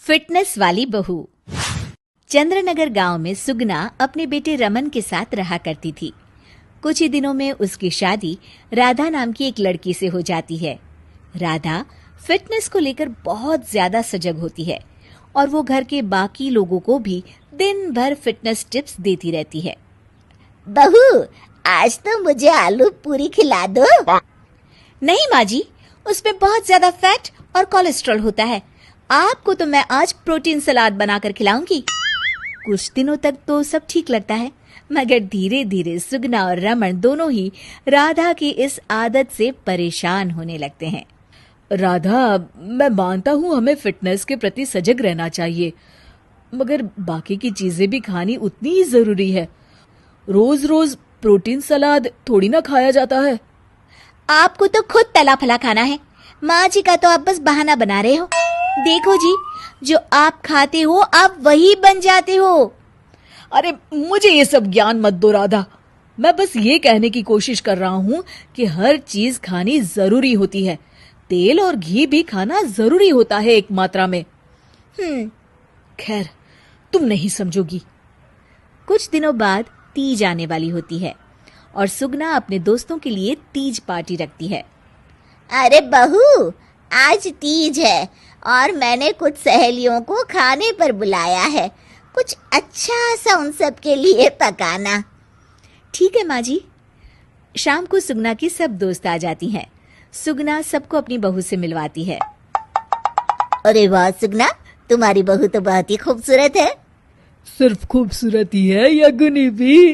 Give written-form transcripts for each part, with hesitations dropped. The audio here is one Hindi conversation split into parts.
फिटनेस वाली बहू। चंद्रनगर गांव में सुगना अपने बेटे रमन के साथ रहा करती थी। कुछ ही दिनों में उसकी शादी राधा नाम की एक लड़की से हो जाती है। राधा फिटनेस को लेकर बहुत ज्यादा सजग होती है और वो घर के बाकी लोगों को भी दिन भर फिटनेस टिप्स देती रहती है। बहू, आज तो मुझे आलू पूरी खिला दो। नहीं माँ जी, उसमें बहुत ज्यादा फैट और कोलेस्ट्रॉल होता है। आपको तो मैं आज प्रोटीन सलाद बनाकर खिलाऊंगी। कुछ दिनों तक तो सब ठीक लगता है, मगर धीरे धीरे सुगना और रमन दोनों ही राधा की इस आदत से परेशान होने लगते हैं। राधा, मैं मानता हूँ हमें फिटनेस के प्रति सजग रहना चाहिए, मगर बाकी की चीजें भी खानी उतनी ही जरूरी है। रोज रोज प्रोटीन सलाद थोड़ी ना खाया जाता है। आपको तो खुद तला फला खाना है, माँ जी का तो आप बस बहाना बना रहे हो। देखो जी, जो आप खाते हो आप वही बन जाते हो। अरे मुझे ये सब ज्ञान मत दो राधा, मैं बस ये कहने की कोशिश कर रहा हूँ कि हर चीज खानी जरूरी होती है। तेल और घी भी खाना जरूरी होता है एक मात्रा में। खैर, तुम नहीं समझोगी। कुछ दिनों बाद तीज आने वाली होती है और सुगना अपने दोस्तों के लिए तीज पार्टी रखती है। अरे बहू, आज तीज है और मैंने कुछ सहेलियों को खाने पर बुलाया है। कुछ अच्छा सा उन सब के लिए पकाना। ठीक है माँ जी। शाम को सुगना की सब दोस्त आ जाती हैं। सुगना सबको अपनी बहू से मिलवाती है। अरे वाह सुगना, तुम्हारी बहू तो बहुत ही खूबसूरत है। सिर्फ खूबसूरत ही है या गुनी भी?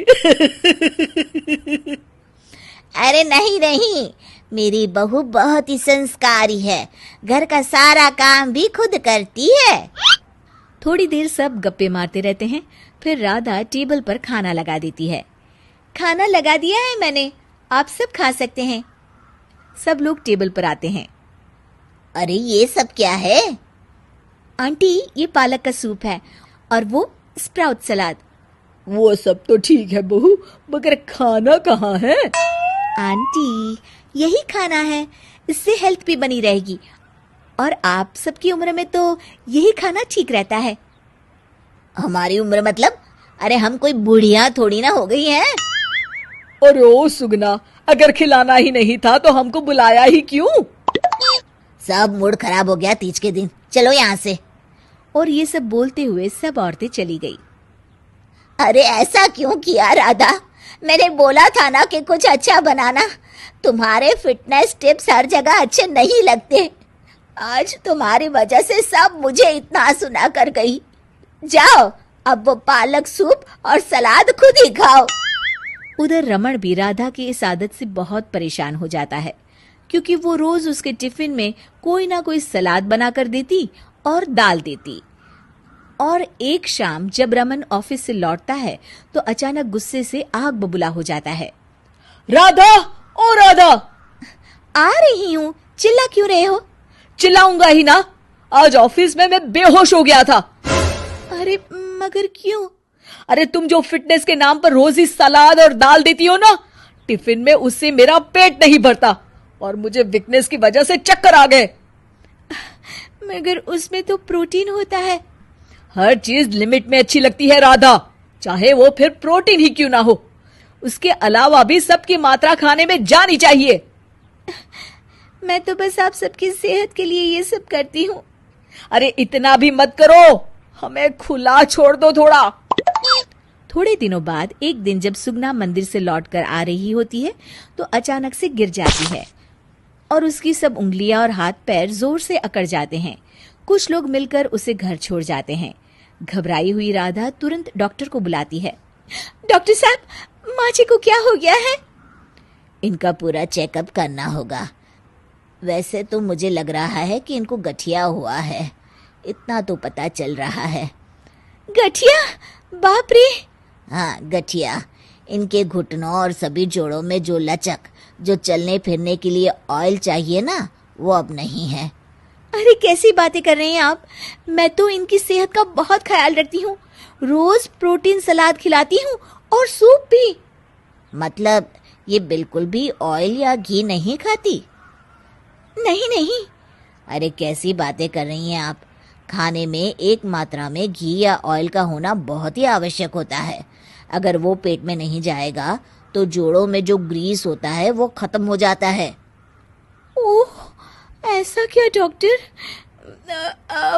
अरे नहीं नहीं, मेरी बहू बहुत ही संस्कारी है। घर का सारा काम भी खुद करती है। थोड़ी देर सब गप्पे मारते रहते हैं। फिर राधा टेबल पर खाना लगा देती है। खाना लगा दिया है मैंने, आप सब खा सकते हैं। सब लोग टेबल पर आते हैं। अरे ये सब क्या है? आंटी, ये पालक का सूप है और वो स्प्राउट सलाद। वो सब तो ठीक है बहू, मगर खाना कहाँ है? आंटी, यही खाना है, इससे हेल्थ भी बनी रहेगी और आप सबकी उम्र में तो यही खाना ठीक रहता है। हमारी उम्र मतलब? अरे हम कोई बुढ़िया थोड़ी ना हो गई हैं। अरे ओ सुगना, अगर खिलाना ही नहीं था तो हमको बुलाया ही क्यों? सब मूड खराब हो गया तीज के दिन, चलो यहाँ से। और ये सब बोलते हुए सब औरतें चली गई। अरे ऐसा क्यों किया राधा? मैंने बोला था ना कि कुछ अच्छा बनाना। तुम्हारे फिटनेस टिप्स हर जगह अच्छे नहीं लगते। आज तुम्हारी वजह से सब मुझे इतना सुना कर गई। जाओ, अब वो पालक सूप और सलाद खुद ही खाओ। उधर रमन भी राधा की इस आदत से बहुत परेशान हो जाता है, क्योंकि वो रोज उसके टिफिन में कोई ना कोई सलाद बनाकर देती और दाल देती। और एक शाम जब रमन ऑफिस से लौटता है तो अचानक गुस्से से आग बबूला हो जाता है। राधा, ओ राधा! आ रही हूँ, चिल्ला क्यों रहे हो? चिल्लाऊंगा ही ना, आज ऑफिस में मैं बेहोश हो गया था। अरे मगर क्यों? अरे तुम जो फिटनेस के नाम पर रोज ही सलाद और दाल देती हो ना, टिफिन में उससे मेरा पेट नहीं भरता और मुझे वीकनेस की वजह से चक्कर आ गए। मगर उसमें तो प्रोटीन होता है। हर चीज लिमिट में अच्छी लगती है राधा, चाहे वो फिर प्रोटीन ही क्यों ना हो। उसके अलावा भी सबकी मात्रा खाने में जानी चाहिए। मैं तो बस आप सबकी सेहत के लिए ये सब करती हूँ। अरे इतना भी मत करो, हमें खुला छोड़ दो थोड़ा। थोड़े दिनों बाद एक दिन जब सुगना मंदिर से लौटकर आ रही होती है तो अचानक से गिर जाती है और उसकी सब उंगलियां और हाथ पैर जोर से अकड़ जाते हैं। कुछ लोग मिलकर उसे घर छोड़ जाते हैं। घबराई हुई राधा तुरंत डॉक्टर को बुलाती है। डॉक्टर साहब, माँ जी को क्या हो गया है? इनका पूरा चेकअप करना होगा। वैसे तो मुझे लग रहा है कि इनको गठिया हुआ है, इतना तो पता चल रहा है। गठिया? बाप रे! हाँ, गठिया। इनके घुटनों और सभी जोड़ों में जो लचक, जो चलने फिरने के लिए ऑयल चाहिए ना, वो अब नहीं है। अरे कैसी बातें कर रहे हैं आप? मैं तो इनकी सेहत का बहुत ख्याल रखती हूँ, रोज प्रोटीन सलाद खिलाती हूँ और सूप भी। मतलब ये बिल्कुल भी ऑयल या घी नहीं खाती? नहीं नहीं। अरे कैसी बातें कर रही हैं आप? खाने में एक मात्रा में घी या ऑयल का होना बहुत ही आवश्यक होता है। अगर वो पेट में नहीं जाएगा तो जोड़ों में जो ग्रीस होता है वो खत्म हो जाता है। ओह, ऐसा क्या डॉक्टर?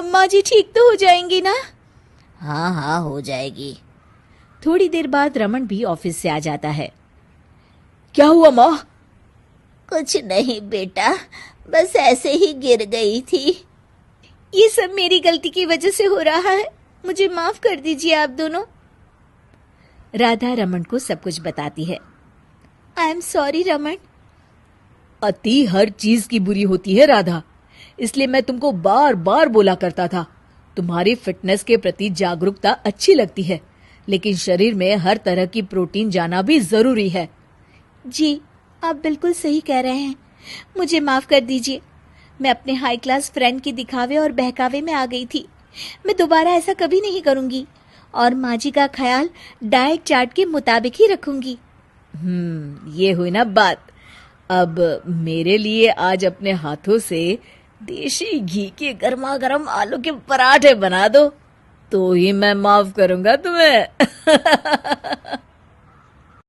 माँ जी ठीक तो हो जाएंगी ना? हाँ हाँ, हो जाएगी। थोड़ी देर बाद रमन भी ऑफिस से आ जाता है। क्या हुआ माँ? कुछ नहीं बेटा, बस ऐसे ही गिर गई थी। ये सब मेरी गलती की वजह से हो रहा है, मुझे माफ कर दीजिए आप दोनों। राधा रमन को सब कुछ बताती है। I am sorry Raman. अति हर चीज की बुरी होती है राधा, इसलिए मैं तुमको बार बार बोला करता था। तुम्हारी फिटनेस के प्रति जागरूकता अच्छी लगती है, लेकिन शरीर में हर तरह की प्रोटीन जाना भी जरूरी है। जी, आप बिल्कुल सही कह रहे हैं, मुझे माफ कर दीजिए। मैं अपने हाई क्लास फ्रेंड के दिखावे और बहकावे में आ गई थी। मैं दोबारा ऐसा कभी नहीं करूंगी और माँ जी का ख्याल डाइट चार्ट के मुताबिक ही रखूंगी। ये हुई ना बात। अब मेरे लिए आज अपने हाथों से देशी घी के गर्मा गर्म आलू के पराठे बना दो, तो ही मैं माफ करूंगा तुम्हें।